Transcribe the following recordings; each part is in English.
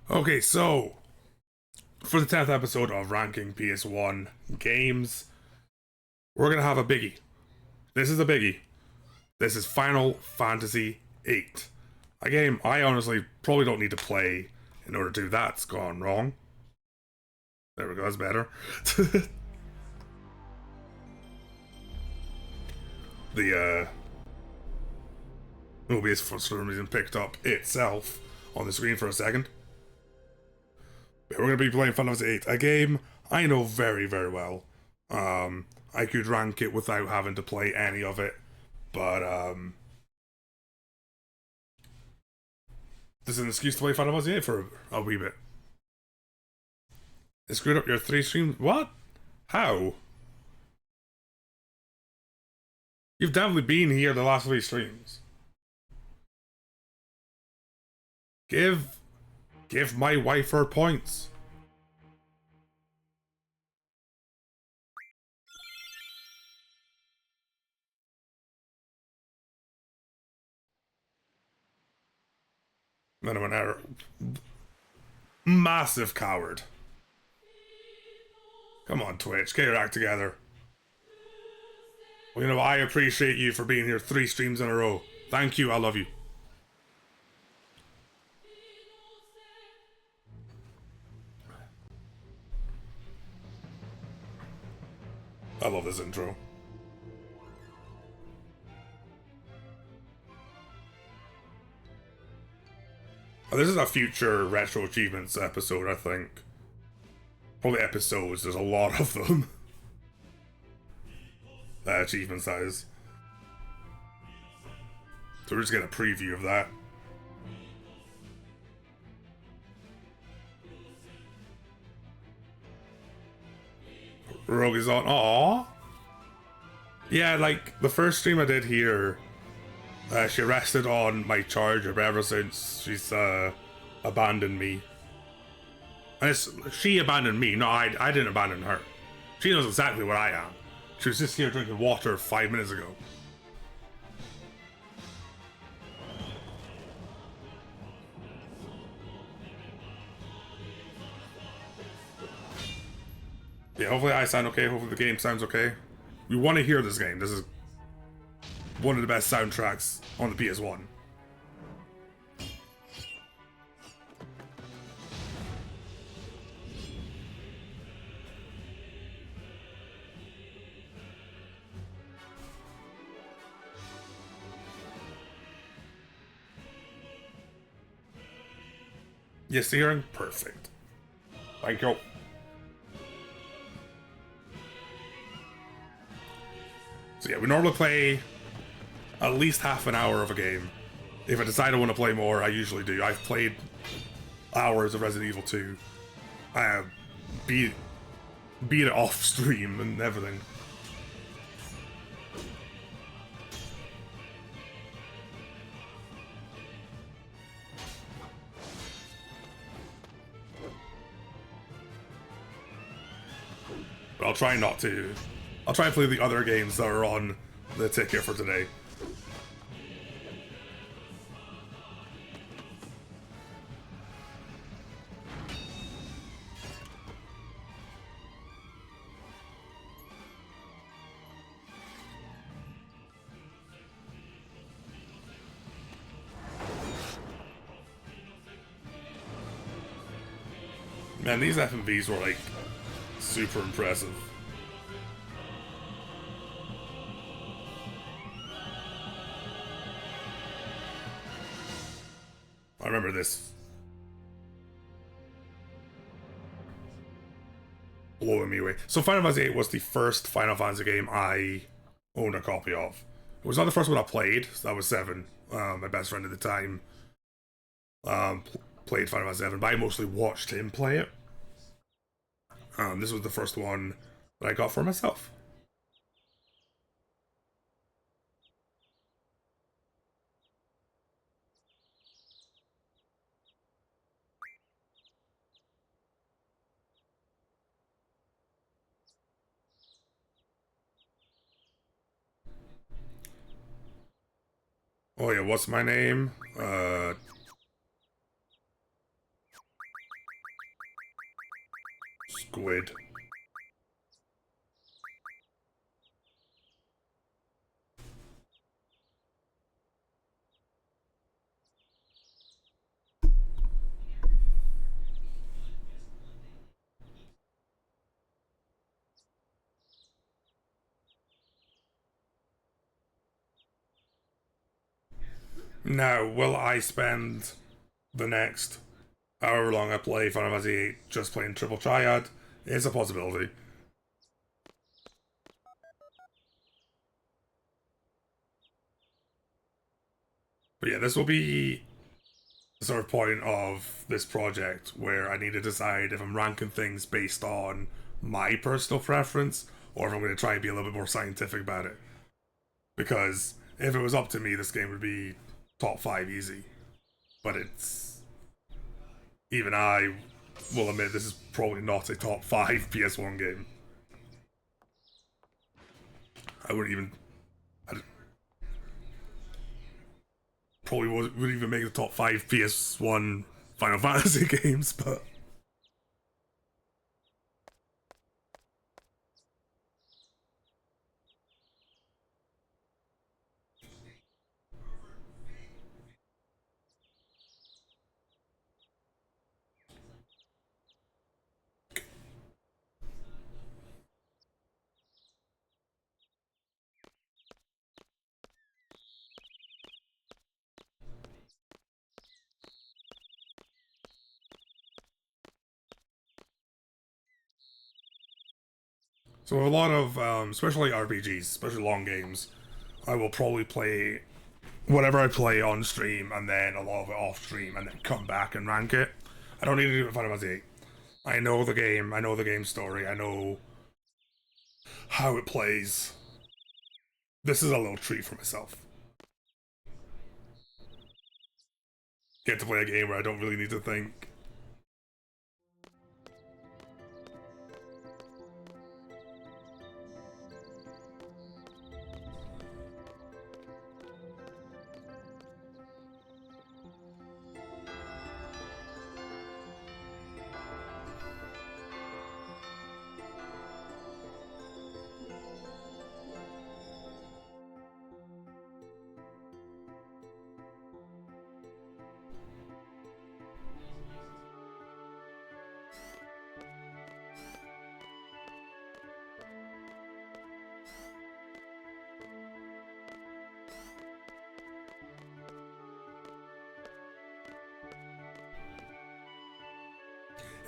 Okay, so for the 10th episode of Ranking PS1 Games, we're gonna have a biggie. This is a biggie. This is Final Fantasy VIII. A game I honestly probably don't need to play in order to. That's gone wrong. There we go, that's better. The movie is for some reason picked up itself on the screen for a second. But we're gonna be playing Final Fantasy VIII, a game I know very, very well. I could rank it without having to play any of it, but this is an excuse to play Final Fantasy VIII for a wee bit. It screwed up your 3 streams. What? How? You've definitely been here the last 3 streams. Give my wife her points. Minimum error. Massive coward. Come on, Twitch, get your act together. Well, you know, I appreciate you for being here 3 streams in a row. Thank you, I love you. I love this intro. Oh, this is a future Retro Achievements episode, I think. Probably episodes, there's a lot of them. Achievement size. So we're just getting a preview of that. Rogue is on. Aww. Yeah, like the first stream I did here, she rested on my charger, but ever since she's abandoned me. And she abandoned me, no, I didn't abandon her. She knows exactly what I am. She was just here drinking water 5 minutes ago. Yeah, hopefully I sound okay, hopefully the game sounds okay. We want to hear this game. This is one of the best soundtracks on the PS1. Yes, the hearing? Perfect. Thank you. So yeah, we normally play at least half an hour of a game. If I decide I want to play more, I usually do. I've played hours of Resident Evil 2. Beat it off stream and everything. But I'll try not to. I'll try and play the other games that are on the ticket for today. Man, these FMVs were like super impressive. I remember this blowing me away. So Final Fantasy VIII was the first Final Fantasy game I owned a copy of. It was not the first one I played. So that was 7. My best friend at the time played Final Fantasy VII, but I mostly watched him play it. This was the first one that I got for myself. Oh yeah, what's my name? Squid. Now, will I spend the next however long I play Final Fantasy VIII just playing Triple Triad? It's a possibility. But yeah, this will be the sort of point of this project where I need to decide if I'm ranking things based on my personal preference or if I'm going to try and be a little bit more scientific about it. Because if it was up to me, this game would be top 5 easy. But it's. Even I will admit this is probably not a top 5 PS1 game. I wouldn't even. I probably wouldn't even make the top 5 PS1 Final Fantasy games, but. So a lot of, especially RPGs, especially long games, I will probably play whatever I play on stream and then a lot of it off stream and then come back and rank it. I don't need to do it with Final Fantasy VIII. I know the game, I know the game story, I know how it plays. This is a little treat for myself. Get to play a game where I don't really need to think.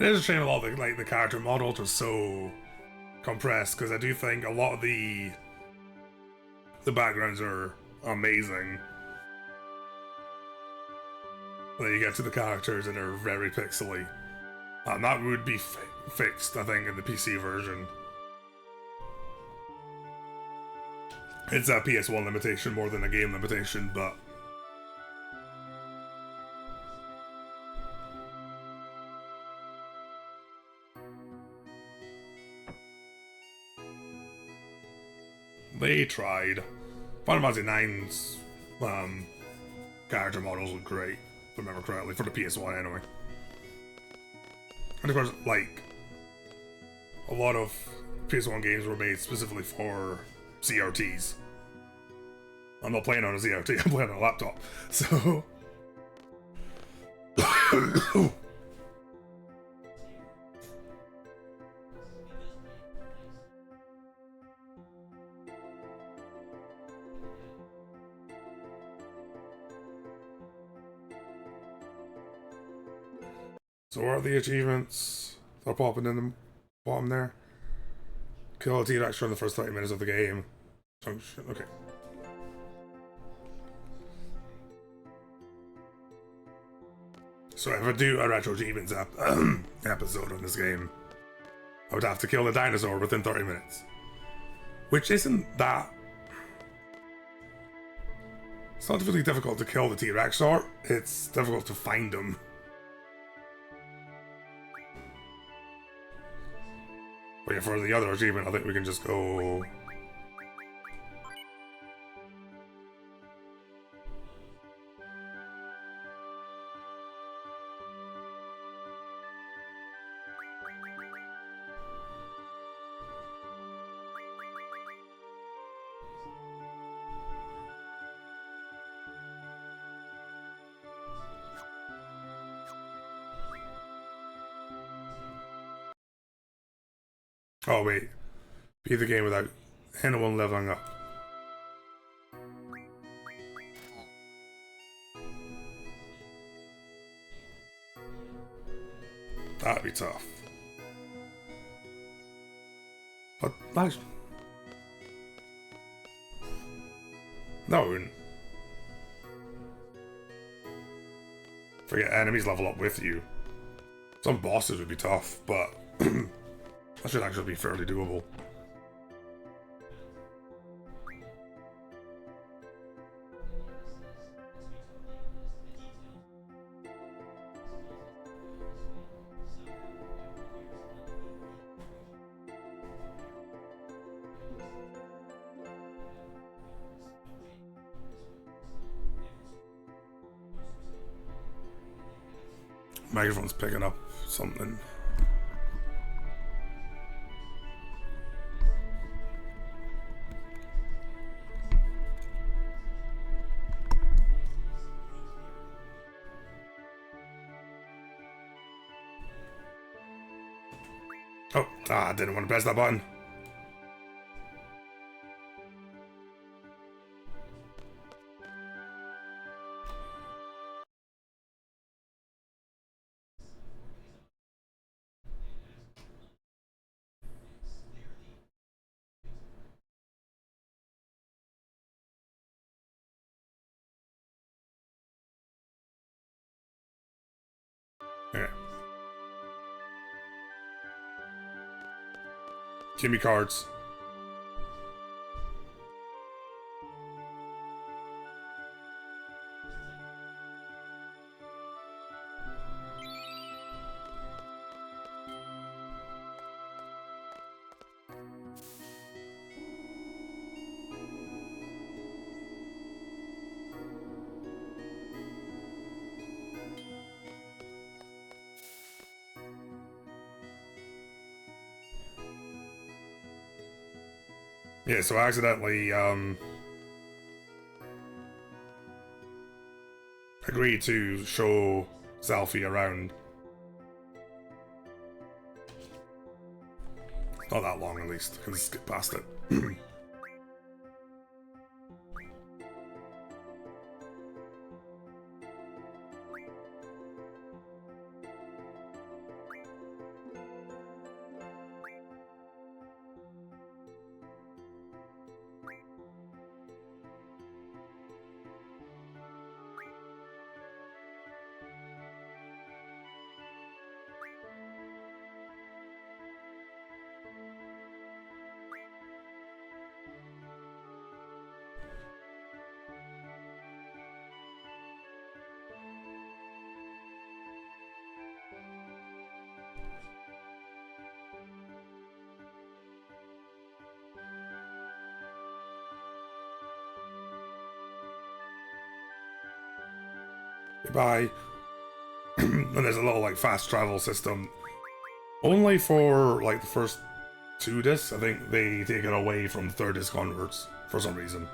It is a shame a lot of the character models are so compressed because I do think a lot of the backgrounds are amazing. Then you get to the characters and they're very pixely. And that would be fixed, I think, in the PC version. It's a PS1 limitation more than a game limitation, but they tried. Final Fantasy IX's character models look great, if I remember correctly, for the PS1 anyway. And of course, like, a lot of PS1 games were made specifically for CRTs. I'm not playing on a CRT, I'm playing on a laptop, so... So what are the achievements that are popping in the bottom there? Kill a T-Rex in the first 30 minutes of the game. Okay. So if I do a retro achievements episode on this game, I would have to kill the dinosaur within 30 minutes. Which isn't that... It's not really difficult to kill the T-Rex, it's difficult to find them. But yeah, for the other achievement, I think we can just go... Oh wait, beat the game without anyone leveling up. That'd be tough. But nice. No, it wouldn't. Forget enemies level up with you. Some bosses would be tough, but that should actually be fairly doable. Microphone's picking up something. Oh, I didn't want to press that button. Yeah. Give me cards. Yeah, so I accidentally agreed to show Selfie around. Not that long, at least. I can skip past it. Goodbye. And there's a little like fast travel system. Only for like the first 2 discs. I think they take it away from the 3rd disc onwards for some reason.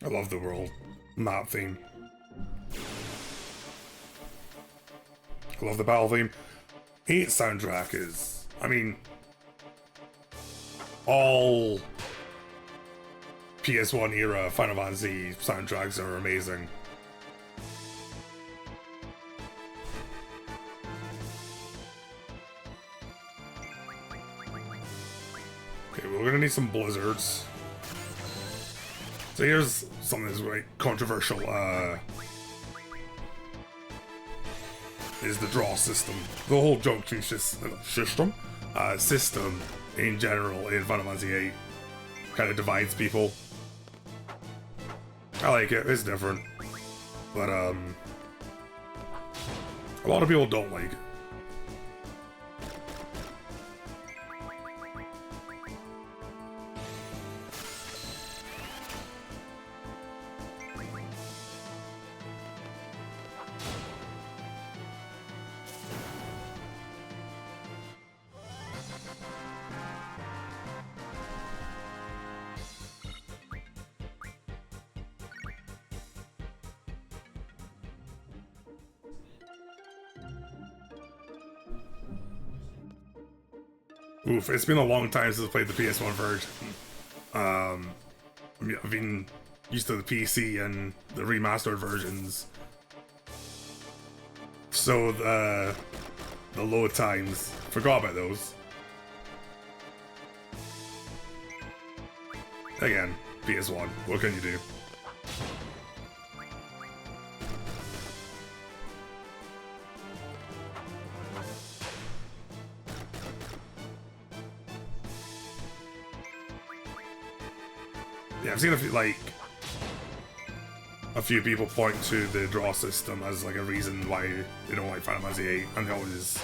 I love the world map theme. I love the battle theme. 8 soundtrack is, I mean, all PS1 era Final Fantasy soundtracks are amazing. Okay, we're gonna need some blizzards. So here's something that's like controversial, is the draw system. The whole junction system in general in Final Fantasy VIII kind of divides people. I like it, it's different. But a lot of people don't like it. Oof, it's been a long time since I played the PS1 version. I've been used to the PC and the remastered versions. So the load times, forgot about those. Again, PS1, what can you do? Yeah, I've seen a few people point to the draw system as like a reason why they don't like Final Fantasy VIII, and they always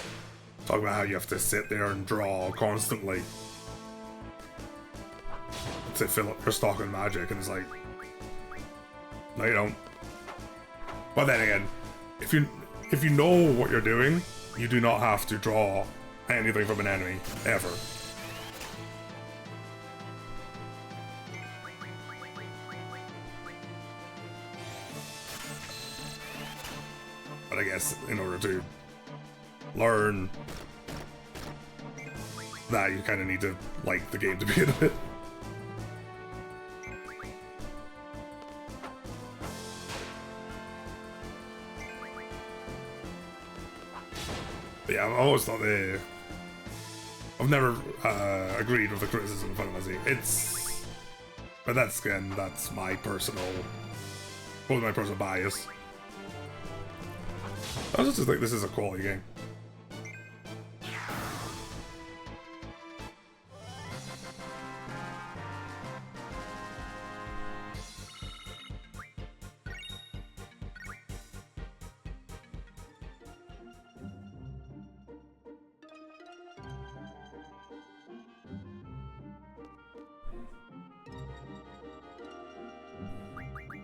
talk about how you have to sit there and draw constantly to fill up your stock in magic, and it's like, no, you don't. But then again, if you know what you're doing, you do not have to draw anything from an enemy ever. I guess in order to learn that, you kind of need to like the game to begin with. But yeah, I've always thought I've never agreed with the criticism of Final Fantasy. But that's my personal bias. I just think this is a quality game.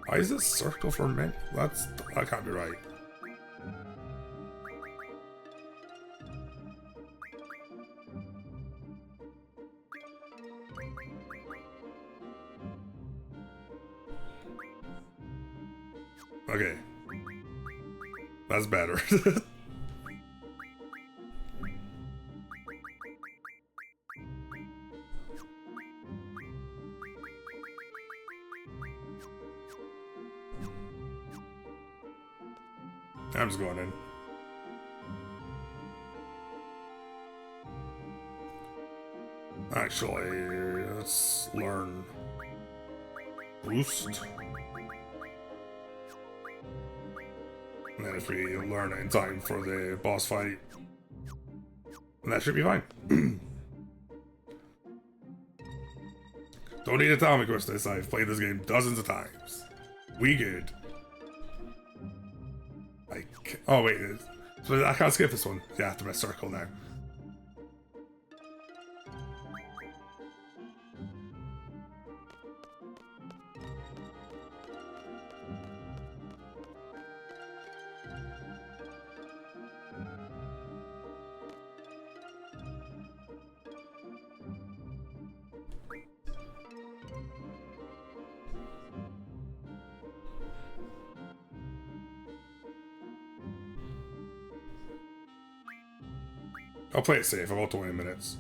Why is this circle for men? That can't be right. Okay. That's better. I'm just going in. Actually, let's learn boost. And then if we learn it in time for the boss fight, then that should be fine. Don't need to tell me, Christus. I've played this game dozens of times. We good. Oh wait, so I can't skip this one. Yeah, I have to press circle now. I'll play it safe, about 20 minutes.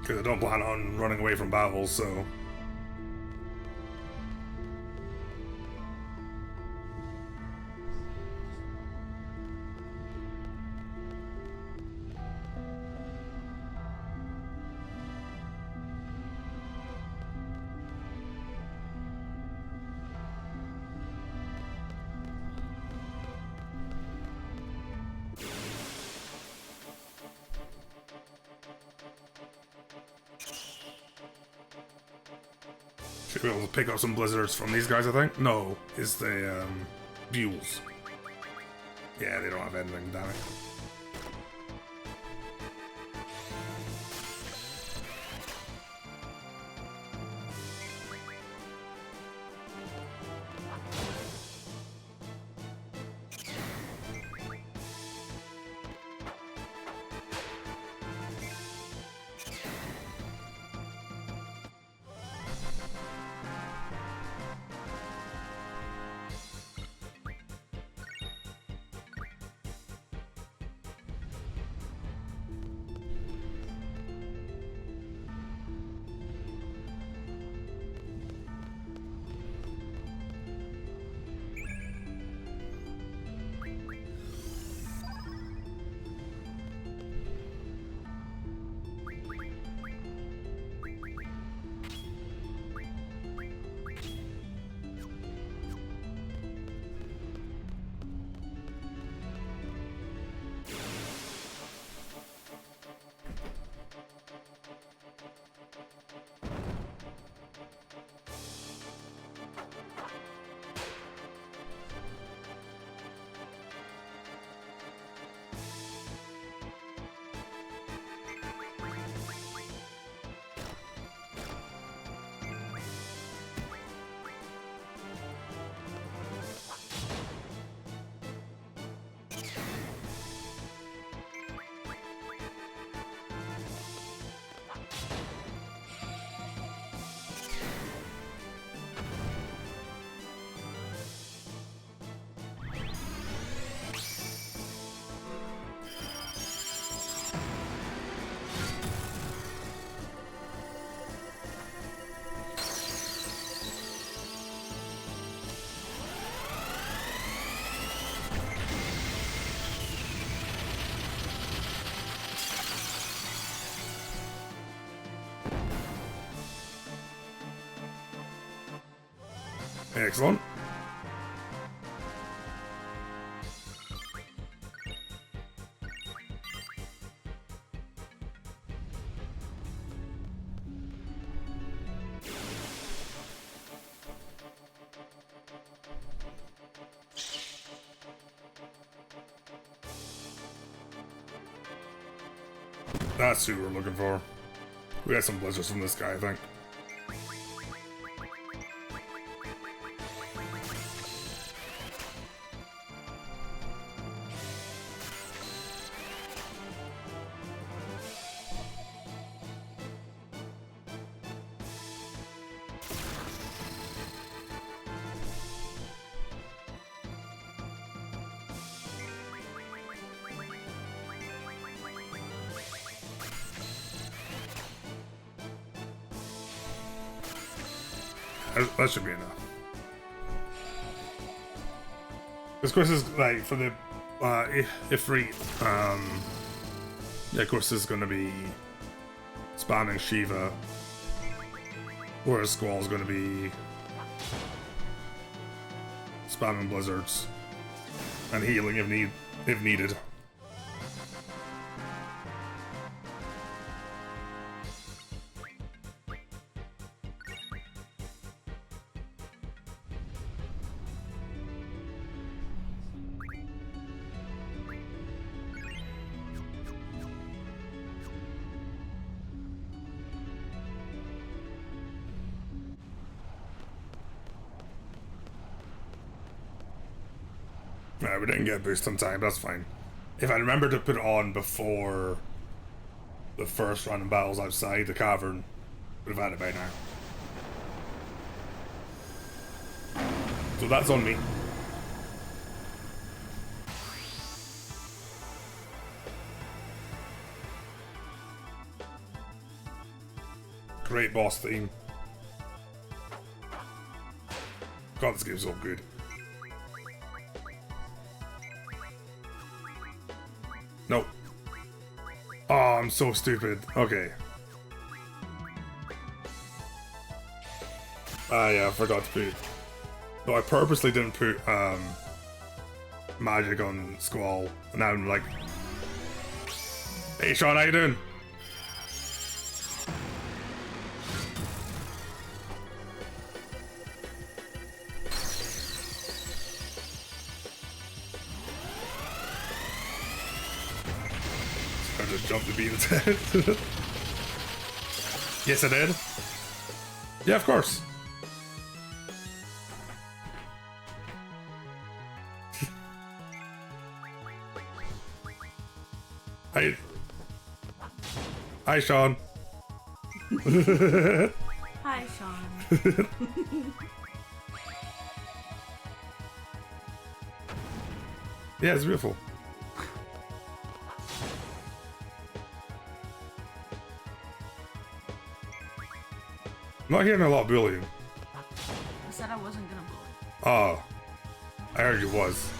Because I don't plan on running away from battles, so... Should be able to pick up some blizzards from these guys, I think. No, it's the Bules. Yeah, they don't have anything, damn it. Excellent. That's who we're looking for. We got some blizzards from this guy, I think. That should be enough. Of course, is like for the Ifrit. Yeah, of course, this is going to be spamming Shiva, whereas Squall is going to be spamming blizzards and healing if needed. We didn't get boost on time, that's fine. If I remember to put it on before the first random battles outside the cavern, Would have had it by now. So that's on me. Great boss theme. God, this game's so good. Nope. Oh, I'm so stupid. Okay. Yeah, I forgot to put... No, I purposely didn't put, magic on Squall. And now I'm like... Hey, Sean, how you doing? I just jumped the beat instead. Yes, I did. Yeah, of course. Hi. Hi, Sean. Hi, Sean. Yeah, it's beautiful. I'm not hearing a lot of bullying. I said I wasn't gonna bully. Oh. I heard you was.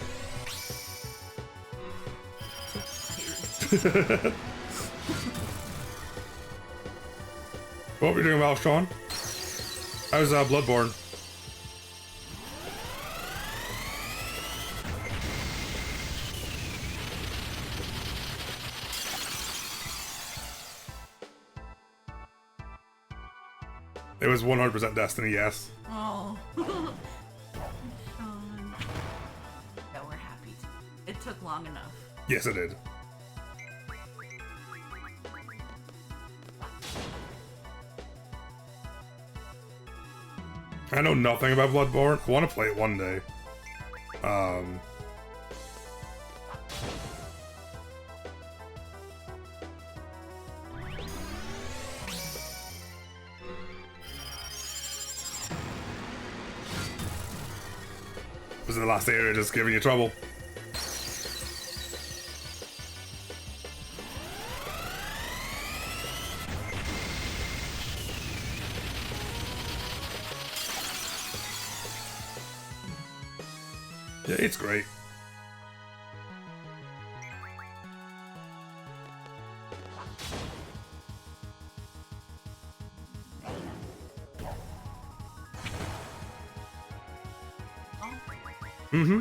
What were you doing about, Sean? I was Bloodborne. It was 100% Destiny, yes. Oh. Sean. Yeah, we're happy. It took long enough. Yes, it did. I know nothing about Bloodborne. I want to play it one day. Was in the last area just giving you trouble? Yeah, it's great. Mm-hmm.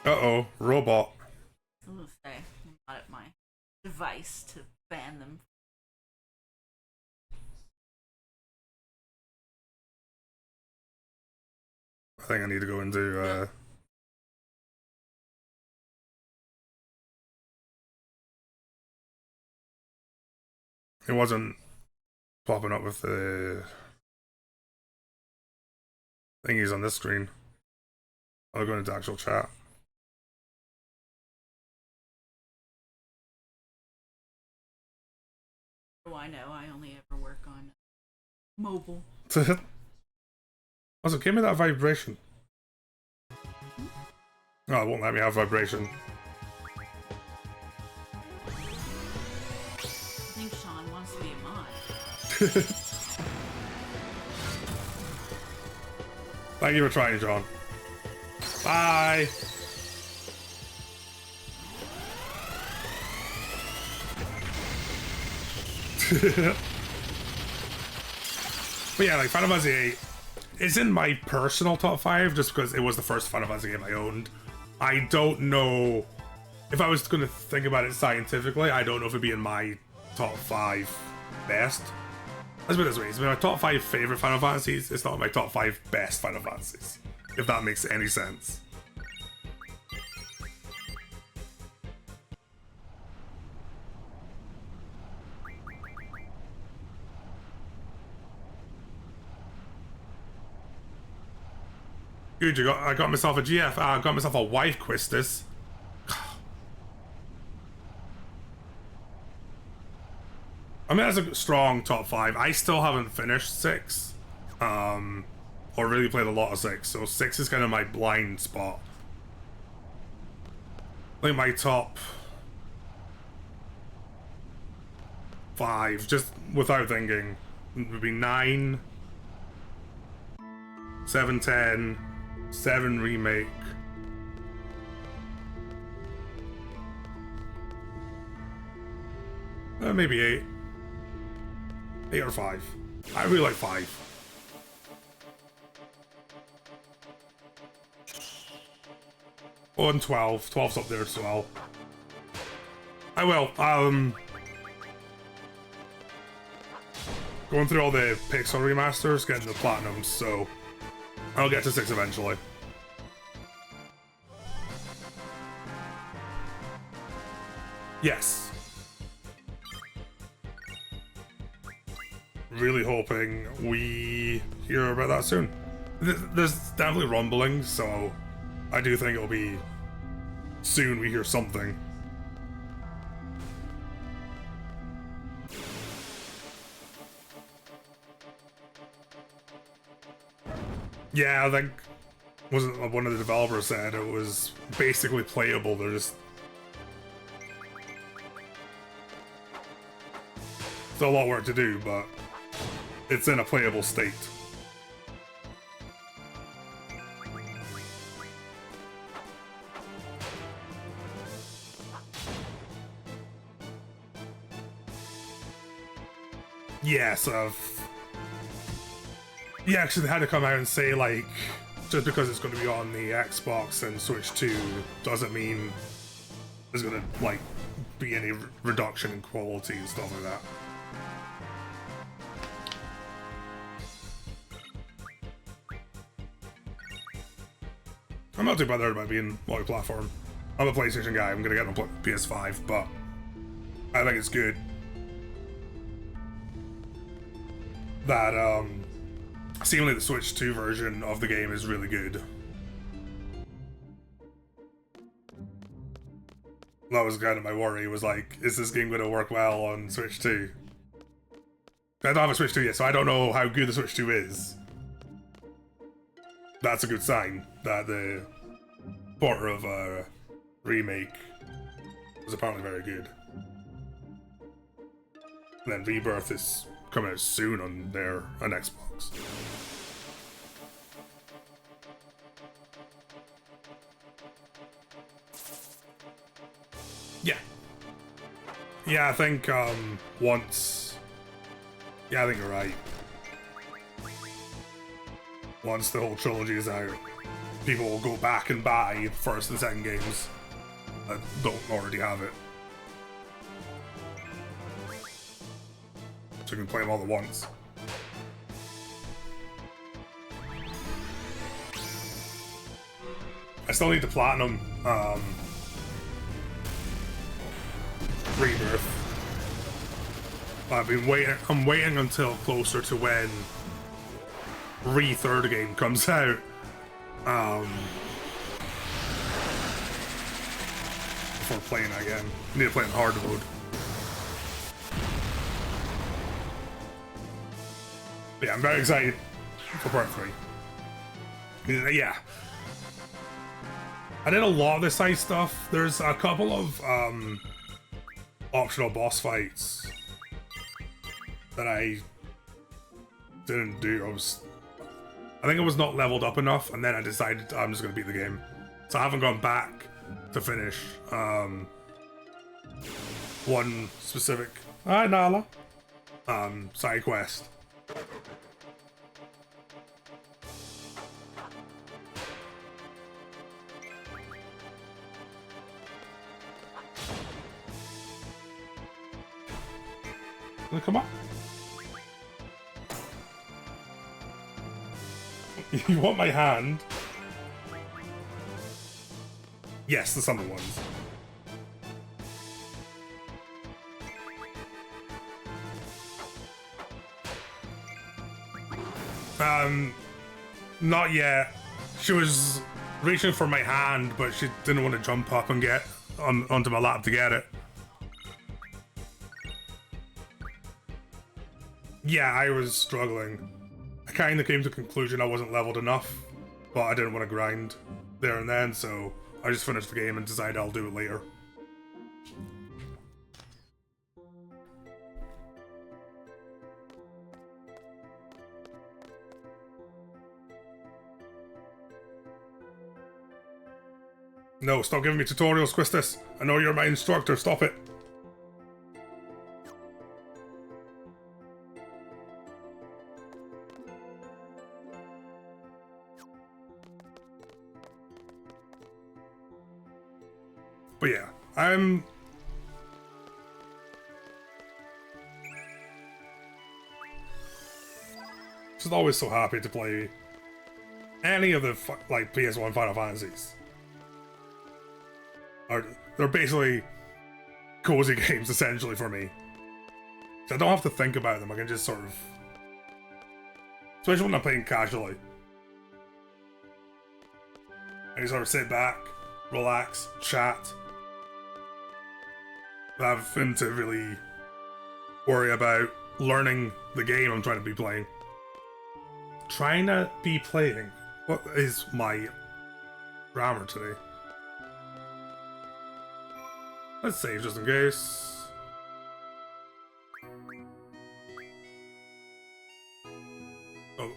Uh-oh, robot. I'm gonna say, I'm not at my device to ban them. I think I need to go into, It wasn't popping up with the thingies on this screen. I'll go into actual chat. Oh, I know. I only ever work on mobile. Also, give me that vibration. Oh, it won't let me have vibration. I think Sean wants to be a mod. Thank you for trying, John. Bye! But yeah, like Final Fantasy VIII is in my personal top 5 just because it was the first Final Fantasy game I owned. I don't know if I was going to think about it scientifically. I don't know if it'd be in my top 5 best. Let's put it this way: it's been my top 5 favorite Final Fantasies. It's not my top 5 best Final Fantasies, if that makes any sense. Good, I got myself a GF. I got myself a wife Quistis. I mean, that's a strong top 5. I still haven't finished 6. Or really played a lot of 6, so 6 is kind of my blind spot. I think my top 5, just without thinking, would be 9, 7, 10, 7 remake. Maybe 8. 8 or 5. I really like 5. Oh, and 12. 12's up there as well. I will. Going through all the Pixel remasters, getting the platinums, so I'll get to 6 eventually. Yes. Really hoping we hear about that soon. There's definitely rumbling, so I do think it'll be soon we hear something. Yeah, I think wasn't one of the developers said it was basically playable. They're just still a lot of work to do, but it's in a playable state. Yes, yeah, actually they had to come out and say, like, just because it's going to be on the Xbox and Switch 2 doesn't mean there's going to, like, be any reduction in quality and stuff like that. I'm not too bothered about being multi-platform. I'm a PlayStation guy, I'm going to get on PS5, but I think it's good that, seemingly the Switch 2 version of the game is really good. That was kind of my worry, was like, is this game going to work well on Switch 2? I don't have a Switch 2 yet, so I don't know how good the Switch 2 is. That's a good sign that the port of Remake was apparently very good. And then Rebirth is coming out soon on Xbox. Yeah. Yeah, I think once... Yeah, I think you're right. Once the whole trilogy is out, people will go back and buy first and second games that don't already have it. So you can play them all at once. I still need the platinum Rebirth. I'm waiting until closer to when Third game comes out. Before playing it again. I need to play in hard mode. But yeah, I'm very excited for part 3. Yeah. I did a lot of the side stuff. There's a couple of optional boss fights that I didn't do. I think I was not leveled up enough, and then I decided I'm just gonna beat the game. So I haven't gone back to finish one specific Nala side quest. Come on. You want my hand? Yes, the summer ones. Not yet. She was reaching for my hand, but she didn't want to jump up and get onto my lap to get it. Yeah, I was struggling. I kind of came to the conclusion I wasn't leveled enough, but I didn't want to grind there and then, so I just finished the game and decided I'll do it later. No, stop giving me tutorials, Quistis. I know you're my instructor, stop it. But yeah, I'm just always so happy to play any of the like PS1 Final Fantasies. They're basically cozy games essentially for me. So I don't have to think about them. I can just sort of, especially when I'm playing casually, I can sort of sit back, relax, chat, without having to really worry about learning the game I'm trying to be playing. Trying to be playing. What is my grammar today? Let's save just in case. Oh,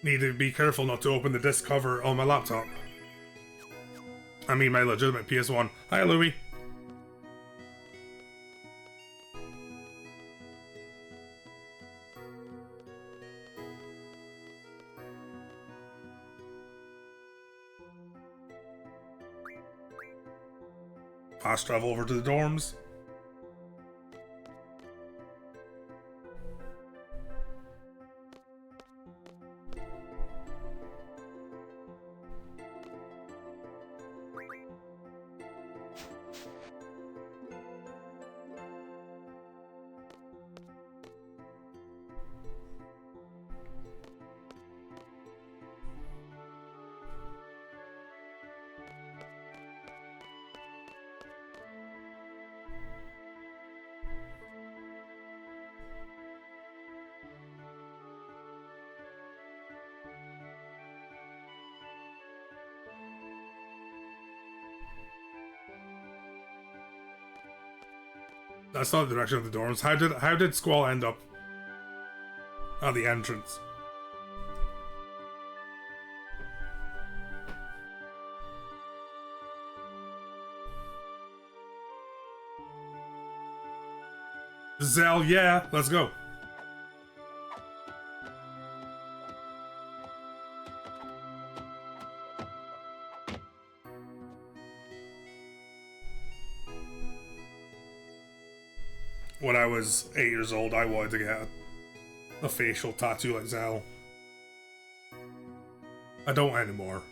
need to be careful not to open the disc cover on my laptop. I mean my legitimate PS1. Hi, Louie. Fast travel over to the dorms. That's not the direction of the dorms. How did Squall end up at the entrance? Zell, yeah, let's go. When I was 8 years old, I wanted to get a facial tattoo like Zell. I don't anymore.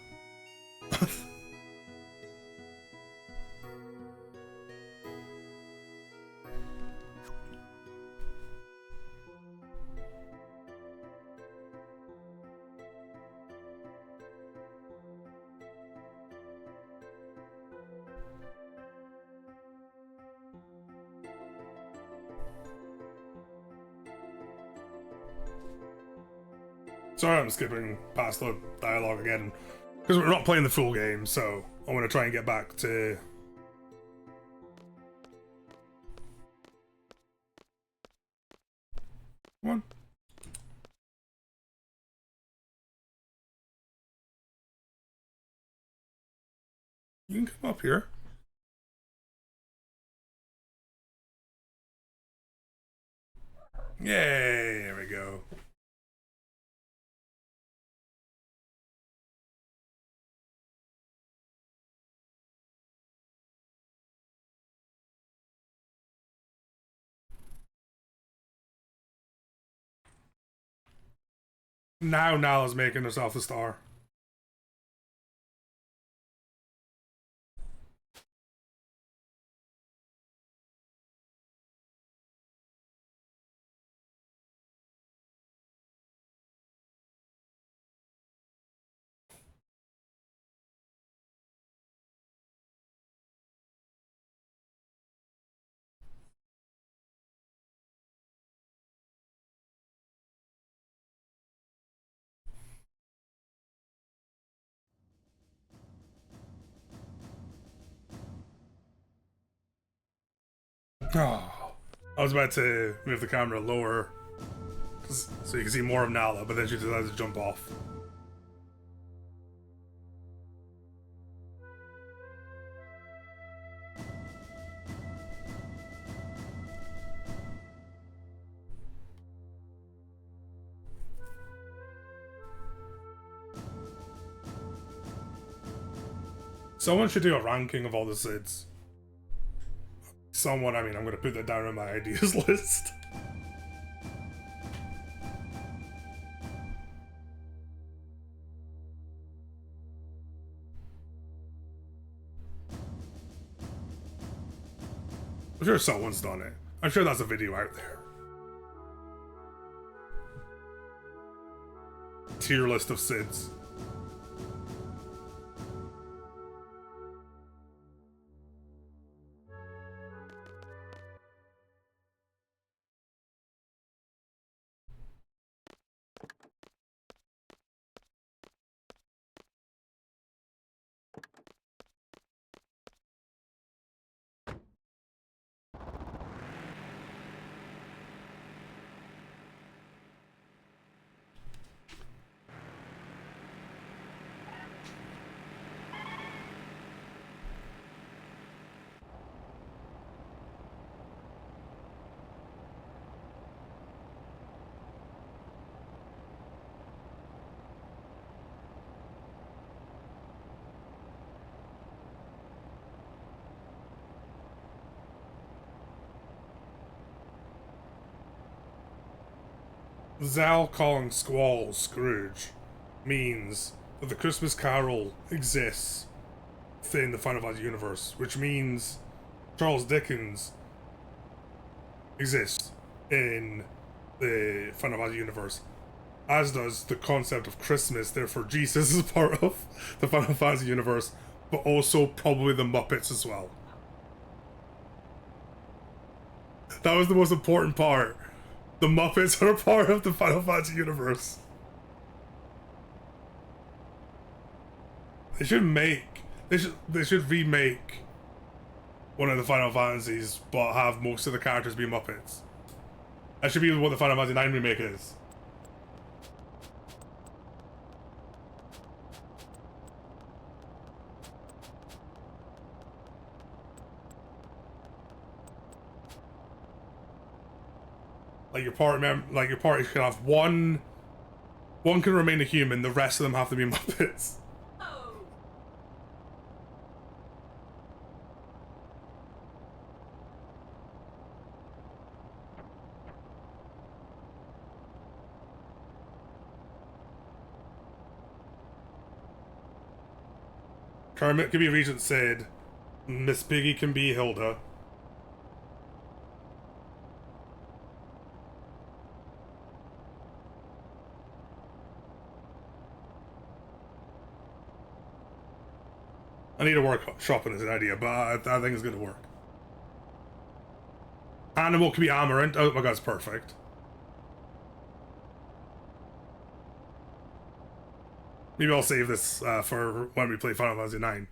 Sorry, I'm skipping past the dialogue again, because we're not playing the full game, so I want to try and get back to... Come on. You can come up here. Yay, there we go. Now Nala's making herself a star. Oh, I was about to move the camera lower so you can see more of Nala, but then she decided to jump off. Someone should do a ranking of all the SIDs. Someone, I mean, I'm going to put that down on my ideas list. I'm sure someone's done it. I'm sure that's a video out there. Tier list of SIDs. Zal calling Squall Scrooge means that the Christmas Carol exists within the Final Fantasy universe, which means Charles Dickens exists in the Final Fantasy universe, as does the concept of Christmas. Therefore, Jesus is part of the Final Fantasy universe, but also probably the Muppets as well. That was the most important part. The Muppets are a part of the Final Fantasy universe. They should remake one of the Final Fantasies, but have most of the characters be Muppets. That should be what the Final Fantasy IX remake is. Like your party can have one can remain a human, the rest of them have to be Muppets. Kermit can be Regent Sid. Miss Piggy can be Hilda. I need to work shopping as an idea, but I think it's going to work. Animal can be Amaranth. Oh my god, it's perfect. Maybe I'll save this for when we play Final Fantasy IX.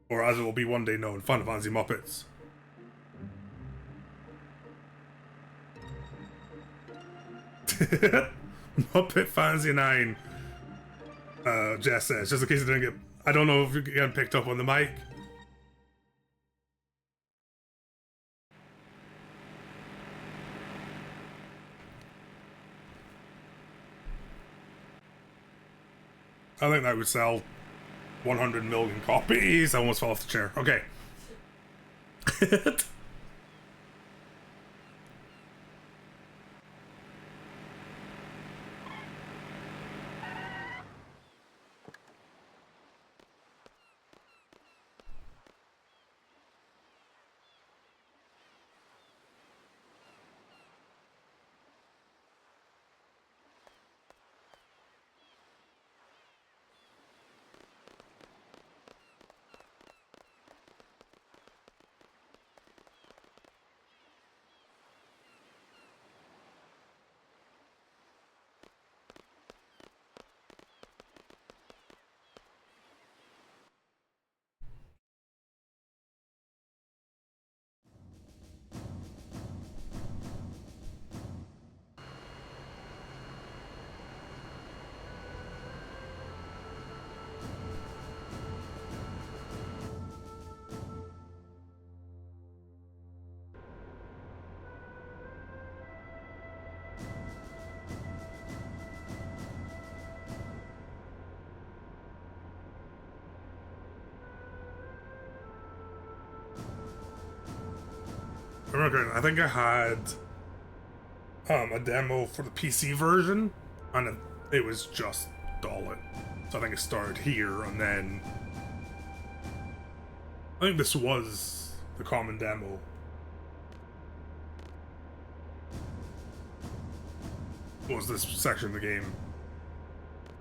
Or as it will be one day known, Final Fantasy Muppets. Muppet Fantasy IX. Jess says, just in case it didn't get... I don't know if you're getting picked up on the mic. I think that would sell 100 million copies. I almost fell off the chair. Okay. I remember, I think I had a demo for the PC version, and it was just Dalit. So I think it started here, and then I think this was the common demo. What was this section of the game?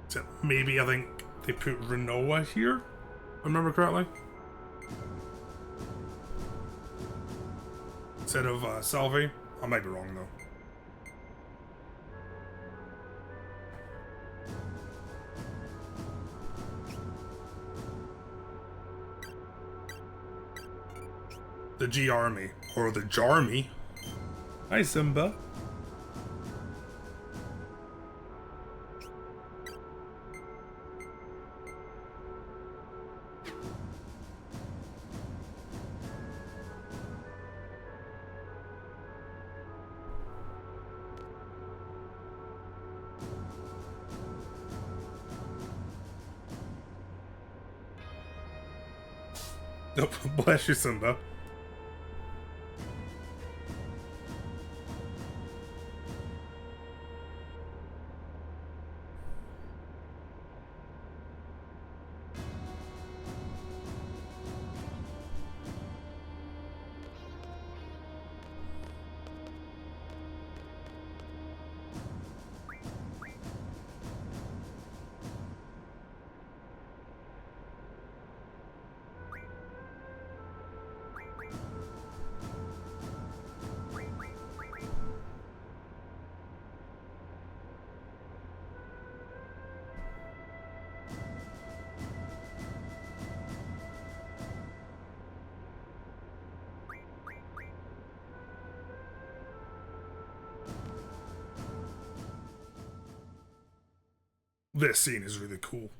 So maybe I think they put Renoa here, if I remember correctly. Instead of Salvi. I might be wrong though. The G Army, or the Jarmy. Hi, Simba. Oh, bless you, Simba. This scene is really cool.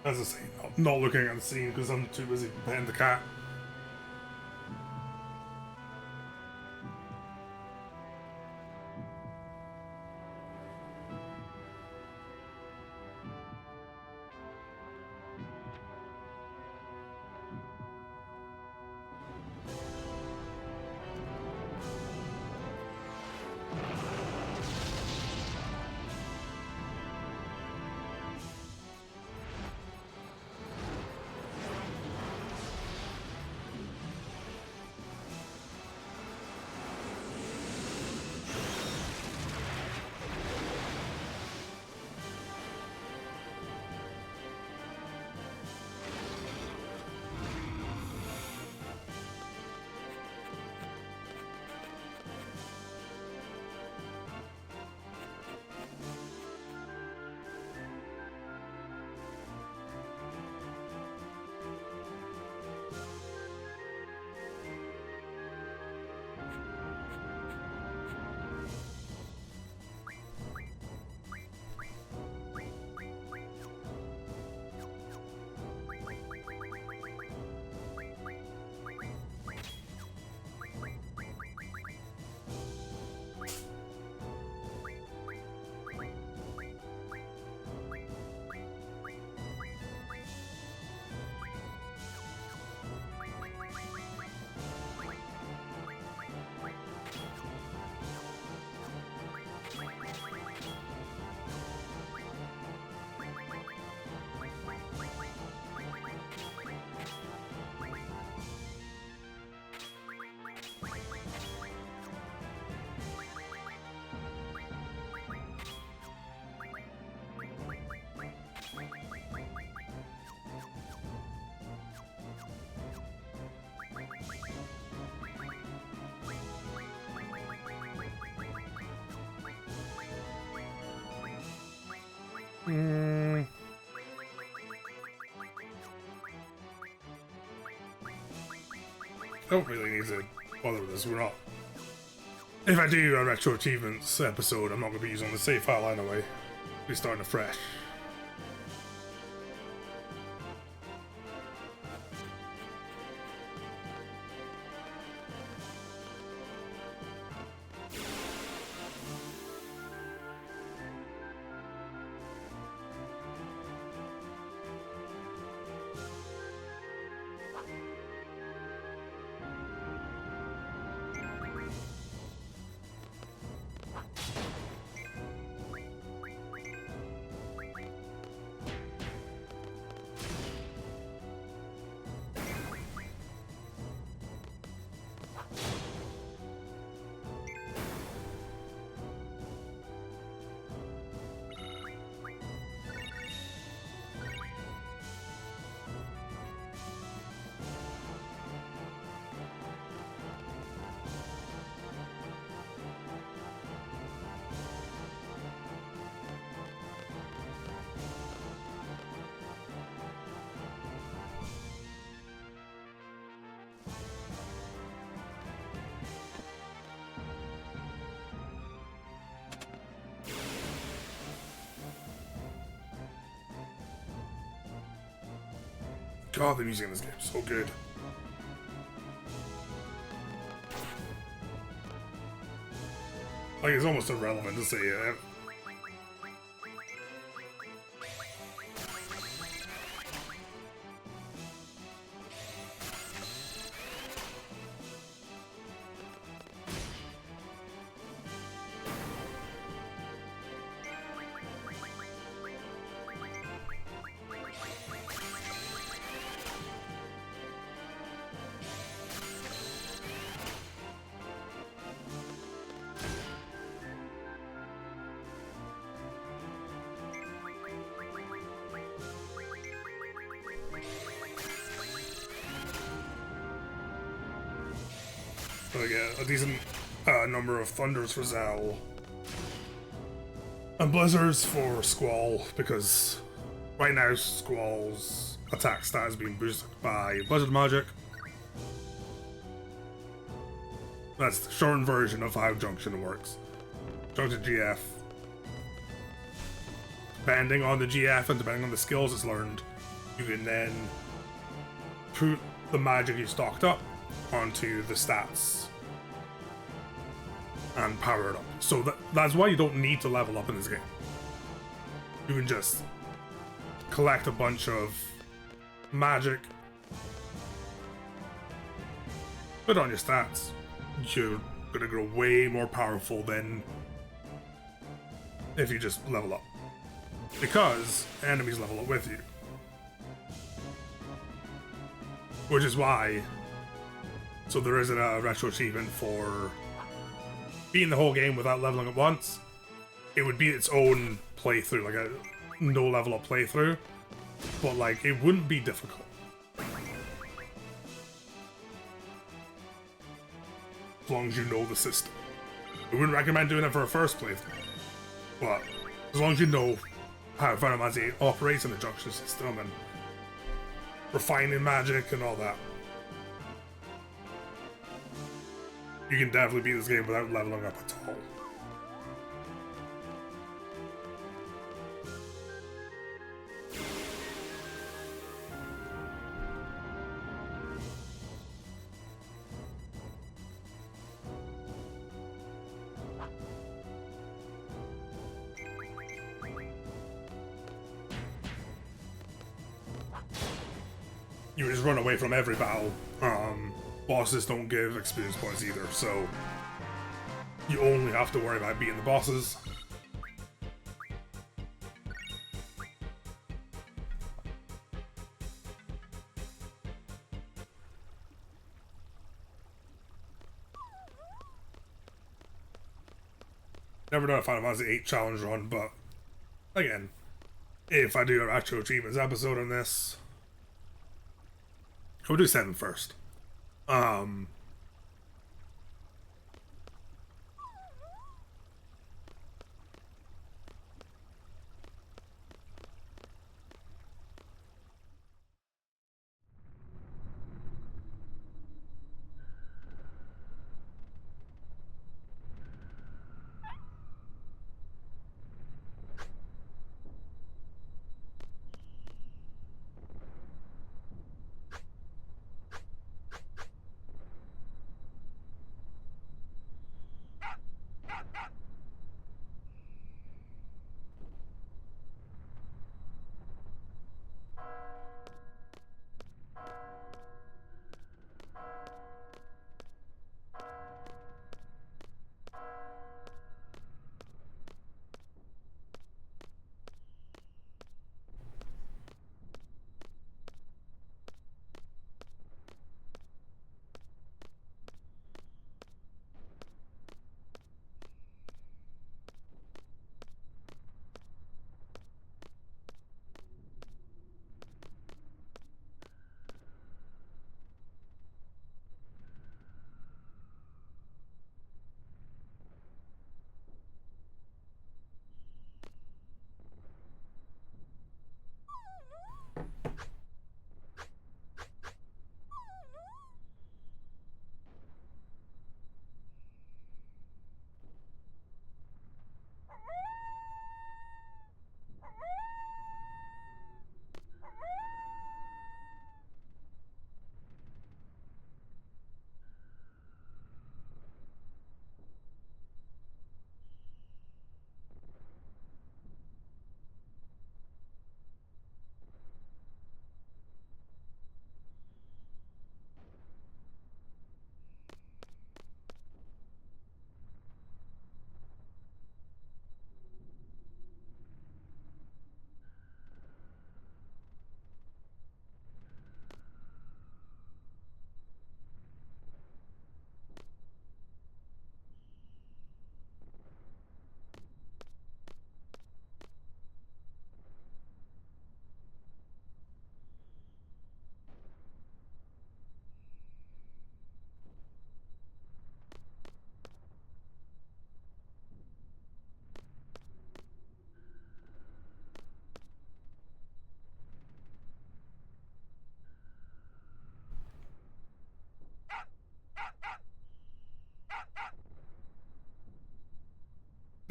As I say, not looking at the scene because I'm too busy petting the cat. Don't really need to bother with this. We're not If I do a retro achievements episode, I'm not going to be using the save file anyway. I'll be starting afresh. God, the music in this game is so good. Like, it's almost irrelevant to say it. But I get a decent number of thunders for Zell. And blizzards for Squall, because right now Squall's attack stat is being boosted by blizzard magic. That's the shortened version of how Junction works. Junction GF. Depending on the GF and depending on the skills it's learned, you can then put the magic you stocked up onto the stats and power it up. So that's why you don't need to level up in this game. You can just collect a bunch of magic, put it on your stats. You're gonna grow way more powerful than if you just level up, because enemies level up with you. Which is why, so there isn't a retro achievement for beating the whole game without leveling up once. It would be its own playthrough, like a no level up playthrough, but like it wouldn't be difficult. As long as you know the system. I wouldn't recommend doing it for a first playthrough, but as long as you know how Final Fantasy VIII operates in the junction system and refining magic and all that, you can definitely beat this game without leveling up at all. You just run away from every battle. Bosses don't give experience points either, so you only have to worry about beating the bosses. Never done a Final Fantasy VIII challenge run, but again, if I do an actual achievements episode on this, I would do 7 first.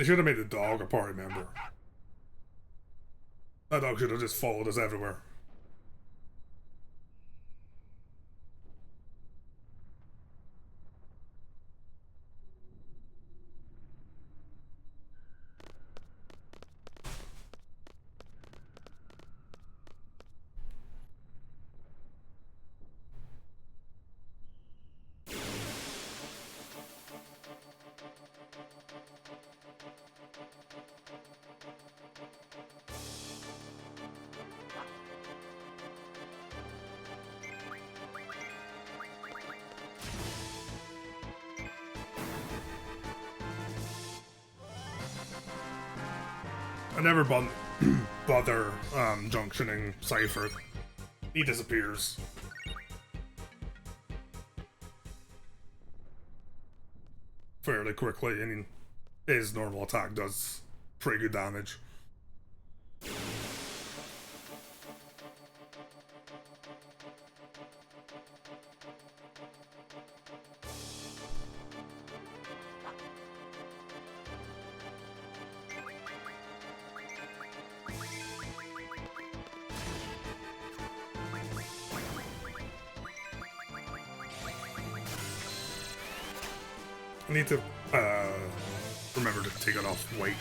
They should have made the dog a party member. That dog should have just followed us everywhere. I never bother junctioning Cypher. He disappears. Fairly quickly. I mean, his normal attack does pretty good damage. I need to remember to take it off weight.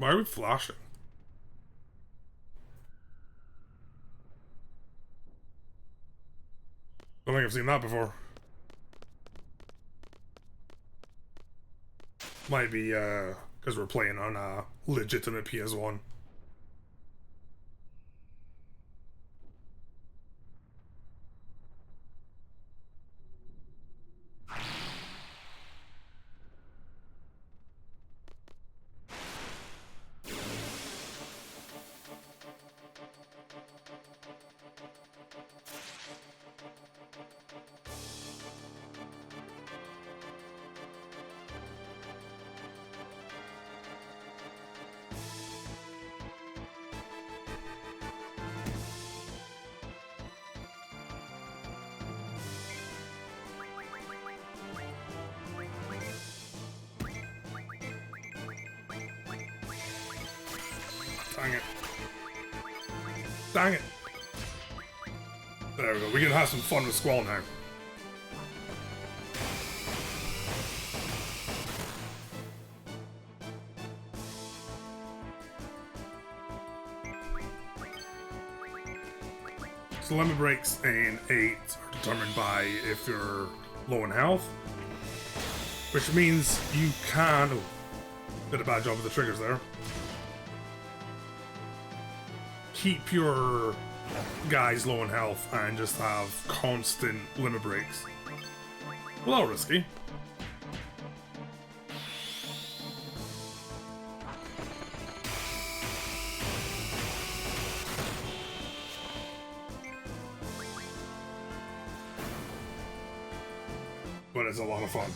Why are we flashing? Don't think I've seen that before. Might be because we're playing on a legitimate PS1. Dang it. Dang it. There we go. We can have some fun with Squall now. So limit breaks in 8 are determined by if you're low in health, which means you can... Oh, did a bad job with the triggers there. Keep your guys low in health and just have constant limit breaks. A little risky. But it's a lot of fun.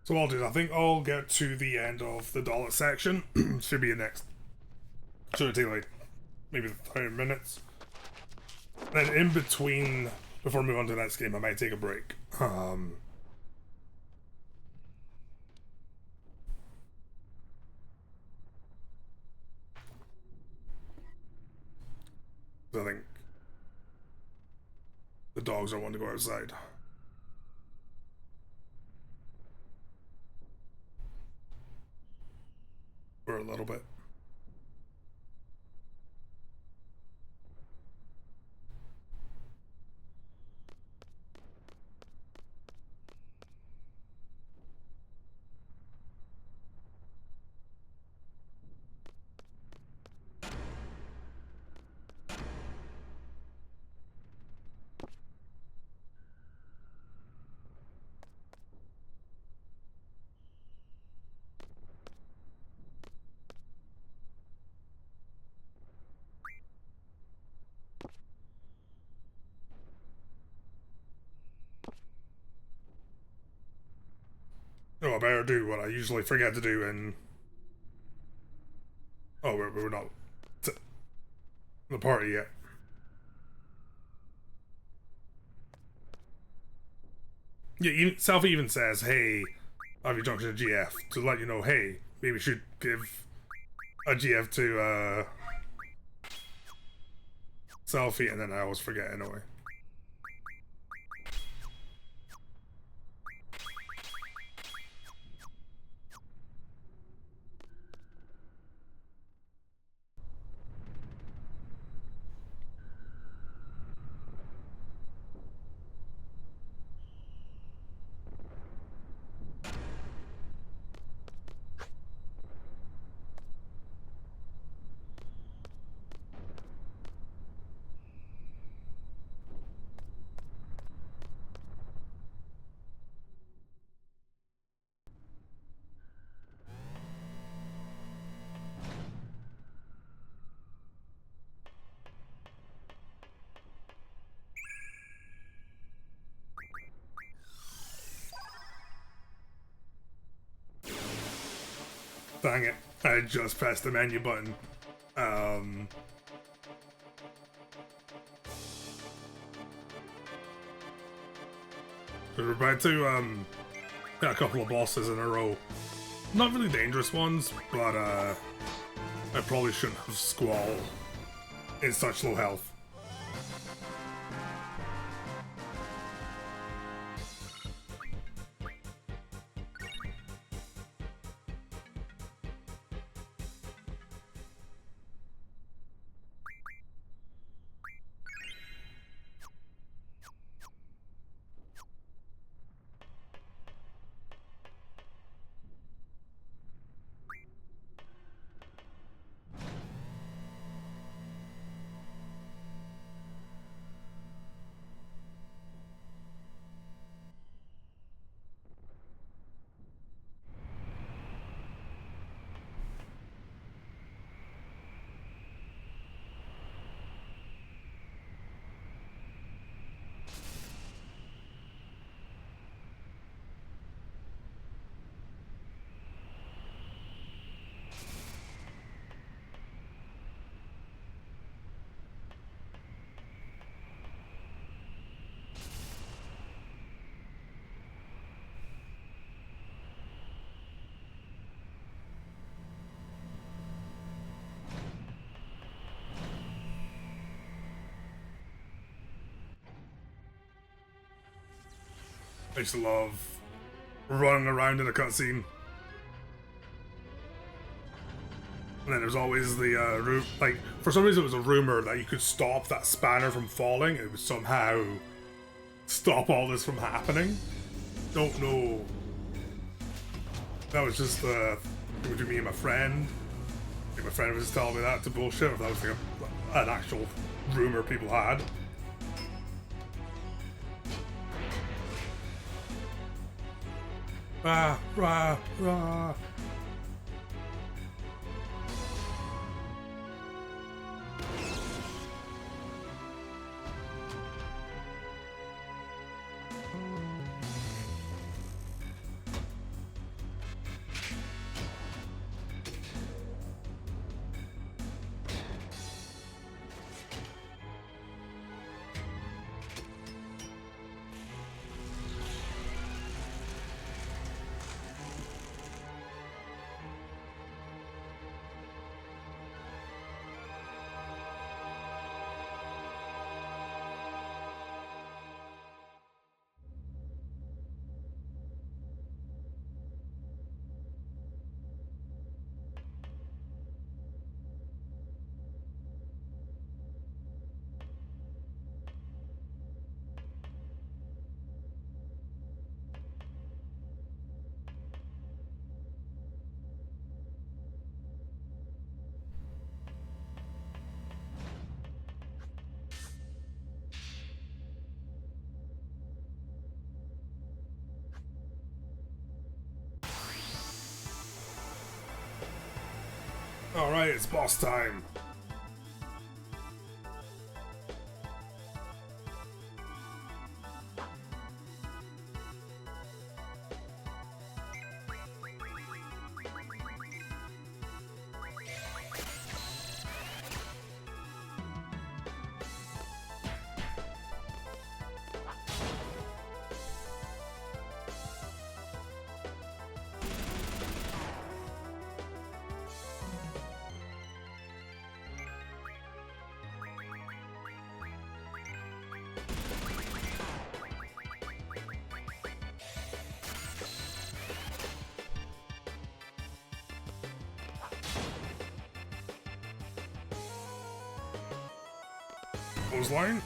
So I'll do. I think I'll get to the end of the dollar section. Should be next. Should take like maybe 30 minutes. Then in between, before I move on to the next game, I might take a break. I think the dogs don't want to go outside. For a little bit. Oh, I better do what I usually forget to do and... Oh, we're not in the party yet. Yeah, Selfie even says, hey, have you talked to the GF to let you know, hey, maybe we should give a GF to Selfie, and then I always forget anyway. Dang it, I just pressed the menu button. We're about to get a couple of bosses in a row. Not really dangerous ones, but I probably shouldn't have Squall in such low health. I used to love running around in a cutscene. And then there's always the, like, for some reason it was a rumor that you could stop that spanner from falling. It would somehow stop all this from happening. Don't know. That was just, between me and my friend. My friend was just telling me that to bullshit, or if that was like an actual rumor people had. Rah, rah, rah. Alright, it's boss time. Line.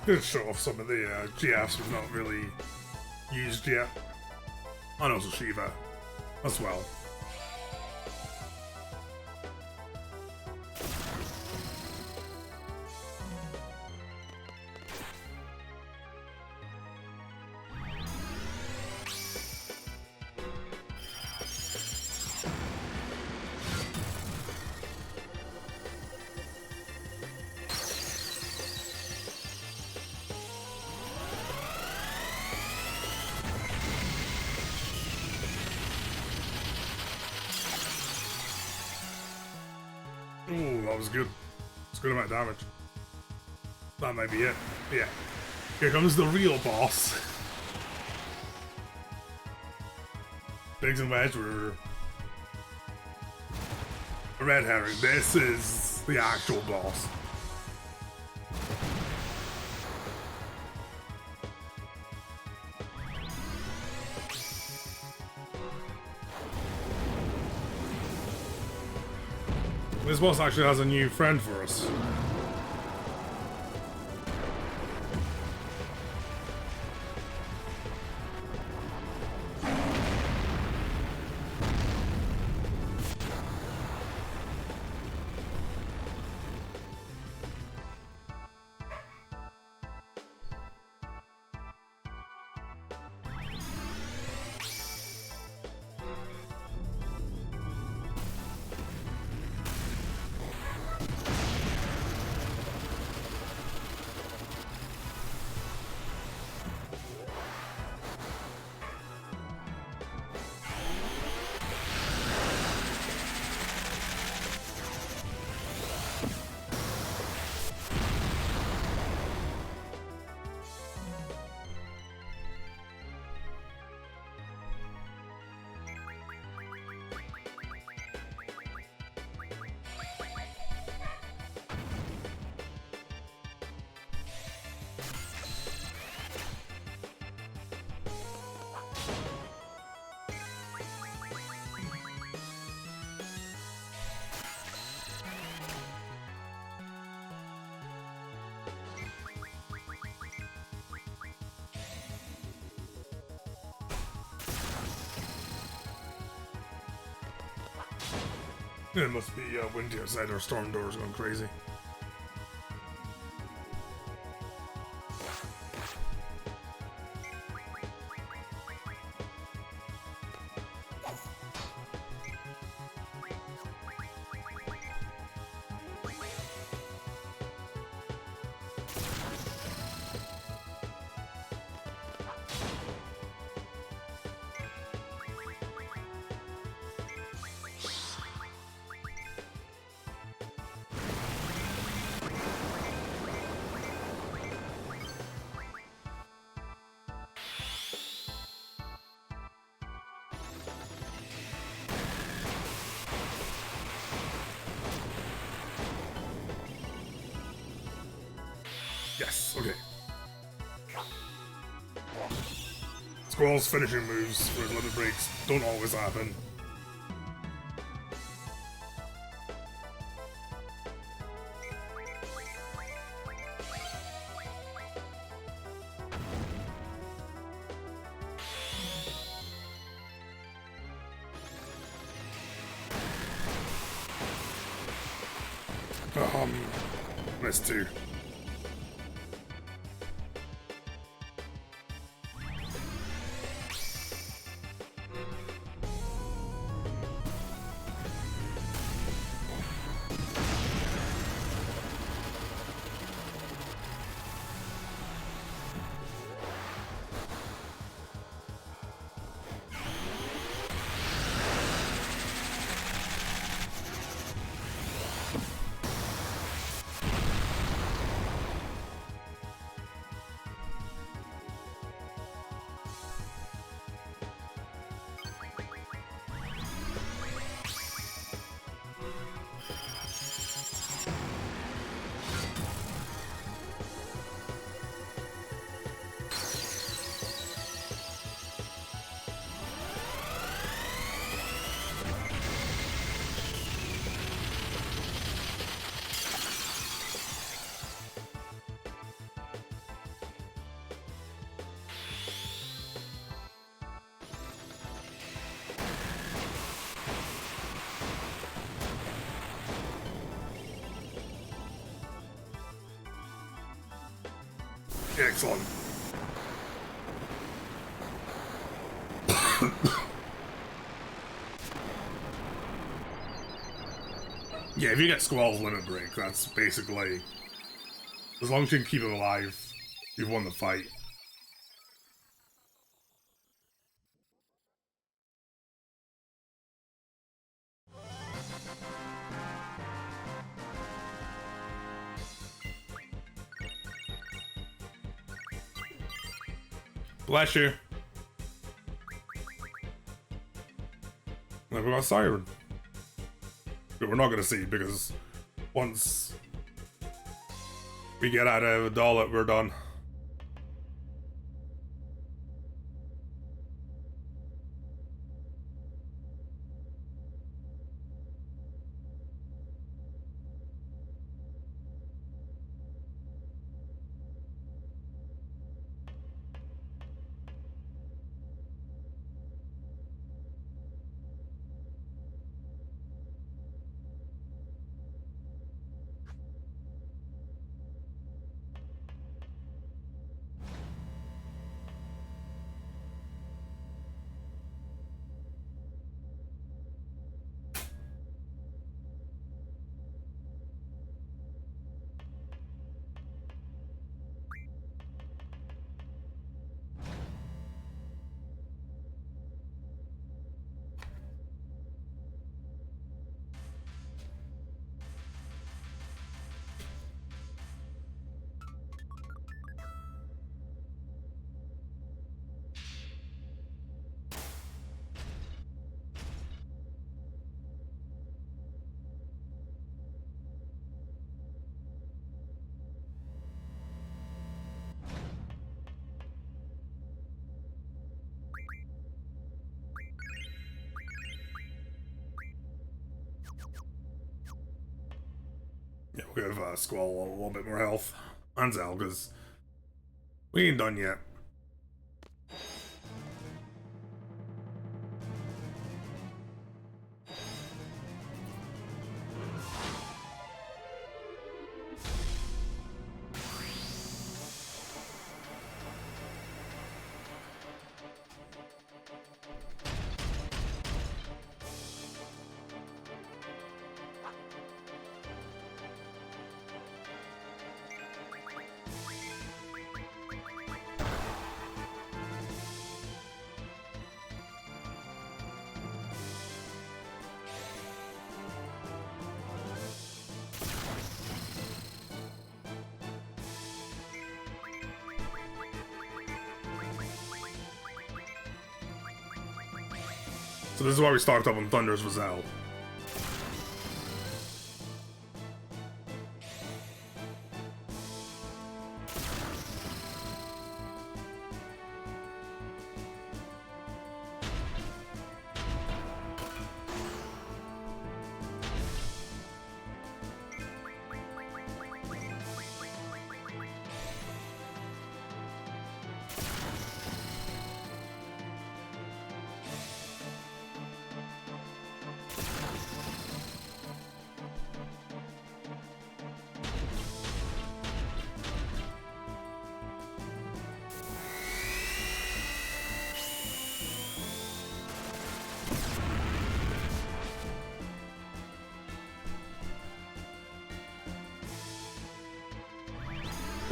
Good show off some of the GFs we've not really used yet. And also Shiva as well. Ooh, that was good. It's a good amount of damage. That might be it. Yeah. Here comes the real boss. Biggs and Wedge were a red herring. This is the actual boss. This boss actually has a new friend for us. It must be windy outside, our storm doors going crazy. Yes, okay. Squall's finishing moves for his limit breaks don't always happen. Missed too. Excellent. Yeah, if you get Squall's limit break, that's basically, as long as you can keep him alive, you've won the fight. Bless you. Now we got Siren. But we're not gonna see because once we get out of Dalit, we're done. Yeah, we'll give Squall a little bit more health. And Zell, because we ain't done yet. So this is why we stocked up on Thunder's Vazel.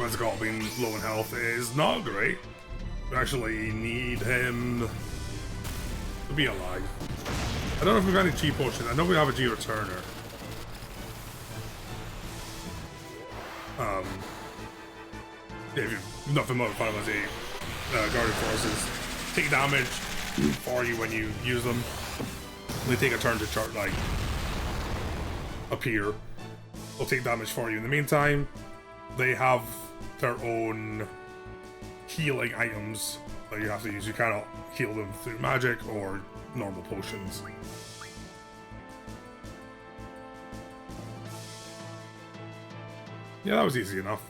What's got being low in health is not great. We actually need him to be alive. I don't know if we've got any G potion. I know we have a G returner. Yeah, if you're not familiar with Final Fantasy VIII, Guardian Forces take damage for you when you use them. They take a turn to chart, like, appear. They'll take damage for you. In the meantime, they have their own healing items that you have to use. You cannot heal them through magic or normal potions. Yeah, that was easy enough.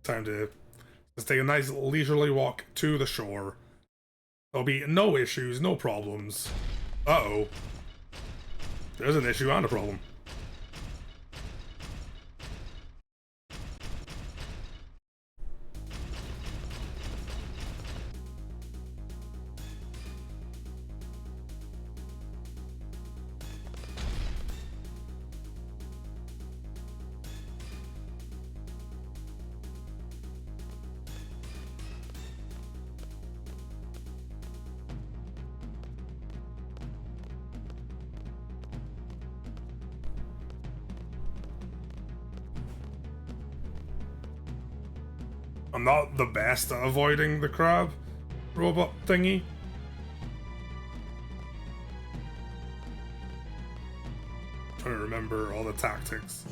Time to just take a nice leisurely walk to the shore. There'll be no issues, no problems. Uh-oh. There's an issue and a problem. I'm not the best at avoiding the crab robot thingy. Trying to remember all the tactics.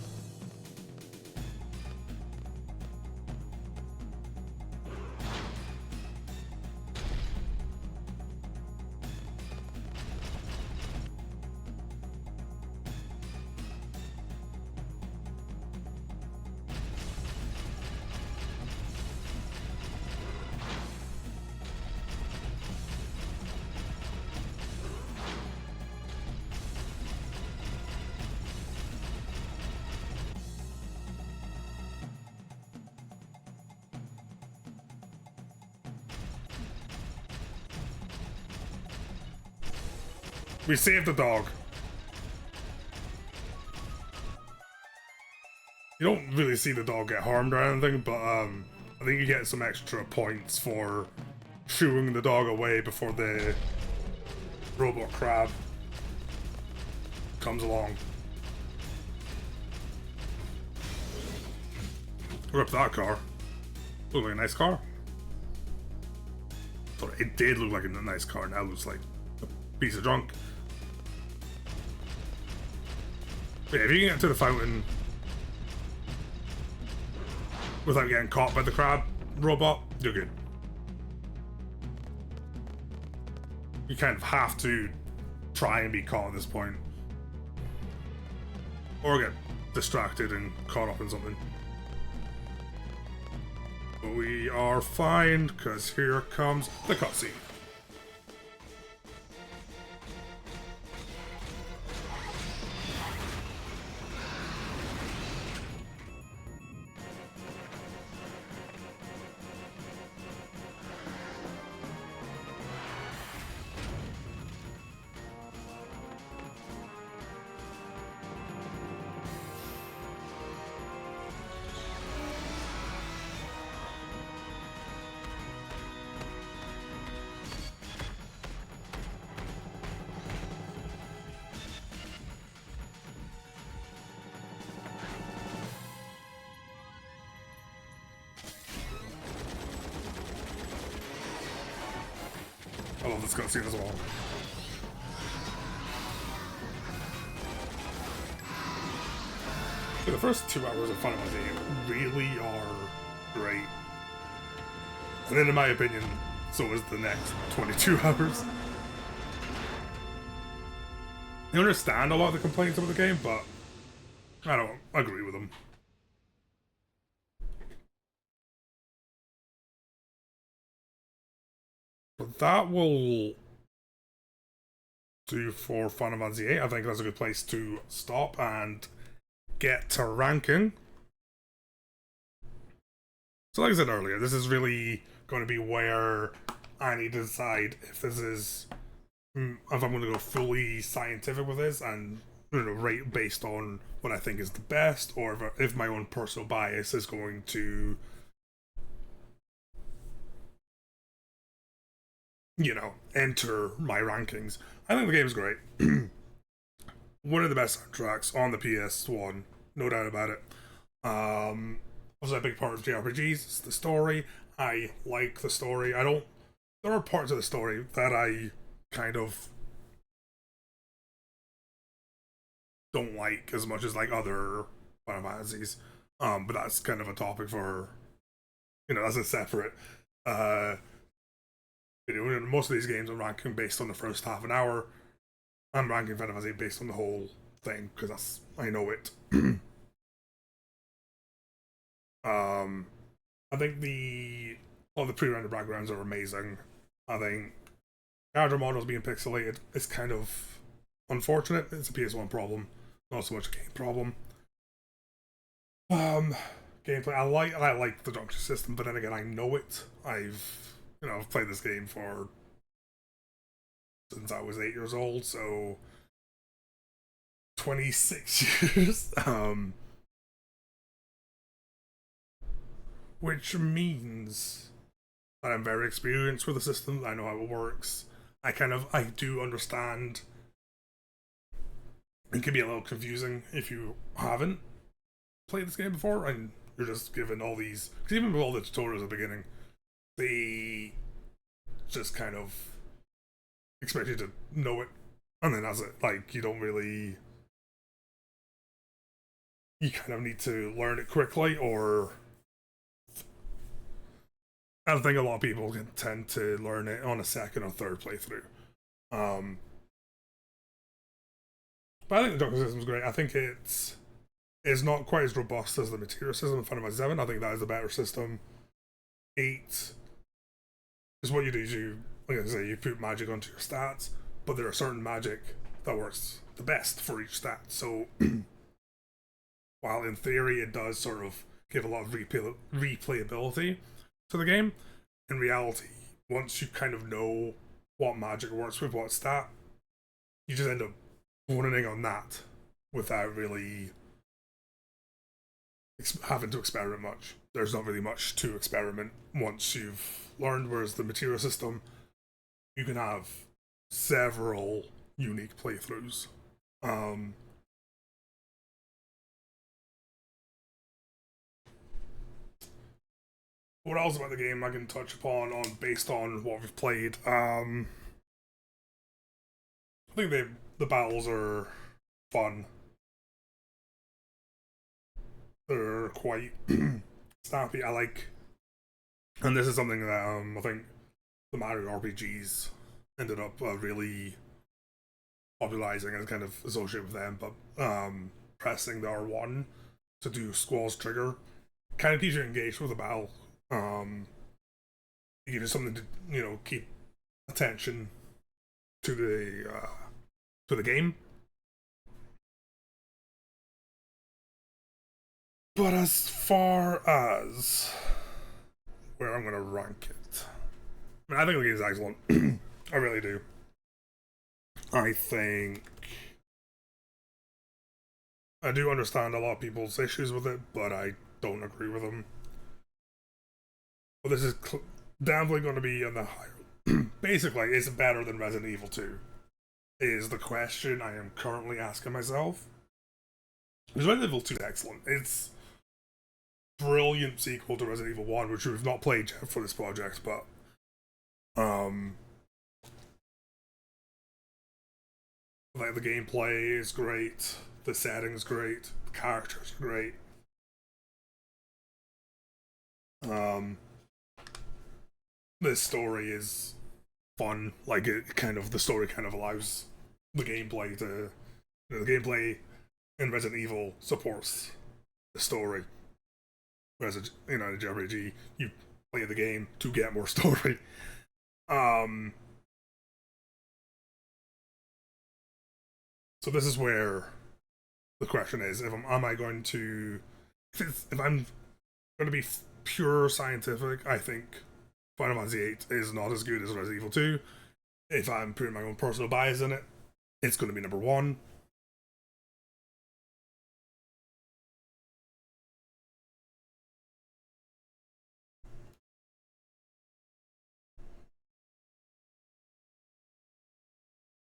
We saved the dog. You don't really see the dog get harmed or anything, but I think you get some extra points for shooing the dog away before the robot crab comes along. Rip that car. Looked like a nice car. Sorry, it did look like a nice car, now it looks like a piece of junk. But yeah, if you can get to the fountain without getting caught by the crab robot, you're good. You kind of have to try and be caught at this point. Or get distracted and caught up in something. But we are fine, because here comes the cutscene. I love this cutscene as well. The first 2 hours of Final Fantasy really are great. And then in my opinion, so is the next 22 hours. I understand a lot of the complaints about the game, but I don't agree with them. But that will do for Final Fantasy VIII. I think that's a good place to stop and get to ranking. So like I said earlier, this is really going to be where I need to decide if this is if I'm going to go fully scientific with this and rate based on what I think is the best, or if my own personal bias is going to, enter my rankings. I think the game's great. One of the best soundtracks on the PS1, no doubt about it. Was a big part of JRPGs. It's the story. I like the story. I don't. There are parts of the story that I kind of don't like as much as like other Final Fantasies. But that's kind of a topic for that's a separate. Most of these games I'm ranking based on the first half an hour. I'm ranking Final Fantasy based on the whole thing because I know it. I think all the pre-rendered backgrounds are amazing. I think character models being pixelated is kind of unfortunate. It's a PS1 problem, not so much a game problem. Gameplay. I like the junction system, but then again, I know it. I've played this game since I was 8 years old, so 26 years. Which means that I'm very experienced with the system. I know how it works. I do understand. It can be a little confusing if you haven't played this game before and you're just given all these. Because even with all the tutorials at the beginning, they just kind of expect you to know it, and then that's it. Like you don't really. You kind of need to learn it quickly, or I think a lot of people can tend to learn it on a second or third playthrough. But I think the junction system is great. I think it's not quite as robust as the material system in Final Fantasy VII. I think that is a better system. 8 is what you do. Like I say, you put magic onto your stats, but there are certain magic that works the best for each stat. So, while in theory it does sort of give a lot of replayability to the game, in reality, once you kind of know what magic works with what stat, you just end up running on that without really having to experiment much. There's not really much to experiment once you've learned, whereas the material system, you can have several unique playthroughs. What else about the game I can touch upon based on what we've played? I think the battles are fun. They're quite snappy. I like, and this is something that I think the Mario RPGs ended up really popularizing and kind of associated with them. But pressing the R1 to do Squall's trigger kind of keeps you engaged with the battle. It gives you something to keep attention to the game. But as far as where I'm gonna rank it, I mean, I think the game is excellent. I really do. I think I do understand a lot of people's issues with it, but I don't agree with them. But this is definitely going to be on the higher. Basically, is it better than Resident Evil 2? Is the question I am currently asking myself. Because Resident Evil 2 is excellent. It's brilliant sequel to Resident Evil 1, which we've not played yet for this project, but like the gameplay is great, the setting's great, the characters are great. This story is fun. Like the story kind of allows the gameplay to, the gameplay in Resident Evil supports the story. Whereas in a JRPG, you play the game to get more story. So this is where the question is: am I going to, if I'm going to be pure scientific, I think Final Fantasy VIII is not as good as Resident Evil 2. if I'm putting my own personal bias in it, it's going to be number one.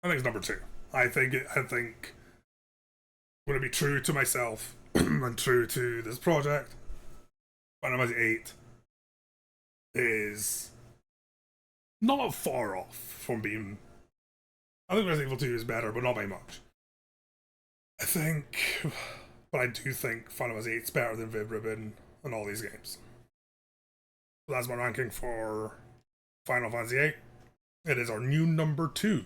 I think it's number two. I think I'm going to be true to myself and true to this project. Final Fantasy VIII is not far off from being. I think Resident Evil 2 is better, but not by much. But I do think Final Fantasy VIII is better than Viv Ribbon and all these games. So that's my ranking for Final Fantasy VIII. It is our new number two.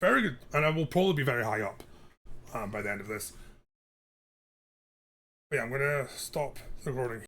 Very good, and I will probably be very high up by the end of this. But yeah, I'm gonna stop the recording.